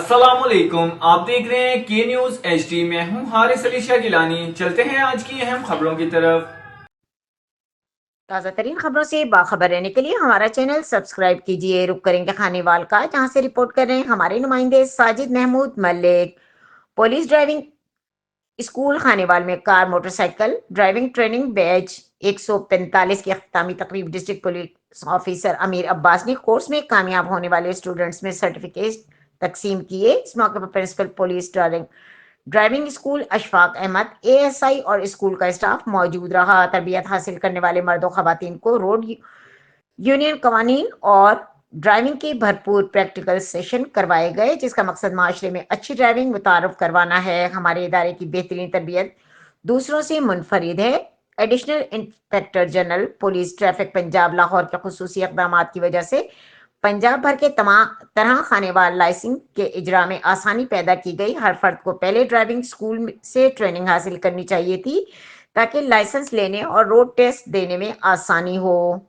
अस्सलाम वालेकुम। आप देख रहे हैं के न्यूज HD। में हूं हारिस अली शाह गिलानी। चलते हैं आज की अहम खबरों की तरफ। ताज़ा तरीन खबरों से बाखबर रहने के लिए हमारा चैनल सब्सक्राइब कीजिए। रुक करेंगे खानेवाल का, जहां से रिपोर्ट कर रहे हैं हमारे नुमाइंदे Sajid Mahmood Malik. Police driving school Khanewal में car motorcycle driving training batch 145 की अख्तामी तकरीब डिस्ट्रिक्ट पुलिस ऑफिसर अमीर अब्बास ने कोर्स में कामयाब होने वाले स्टूडेंट्स में सर्टिफिकेट तकसीम किए। इस मौके पर principal police driving school Ashfaq Ahmed ASI और स्कूल का स्टाफ मौजूद रहा। तरबियत हासिल करने वाले मर्दों खवातीन को रोड यूनियन कवानीन और ड्राइविंग के भरपूर प्रैक्टिकल सेशन करवाए गए, जिसका मकसद माशरे में अच्छी ड्राइविंग मुतारफ करवाना है। हमारे इदारे की बेहतरीन तरबियत दूसरों से मुनफरिद है। Additional inspector general police traffic Punjab Lahore के खुसूसी इकदाम की वजह से पंजाब भर के तमाम तरह खानेवाल लाइसेंस के इजरा में आसानी पैदा की गई। हर फर्द को पहले ड्राइविंग स्कूल से ट्रेनिंग हासिल करनी चाहिए थी, ताकि लाइसेंस लेने और रोड टेस्ट देने में आसानी हो।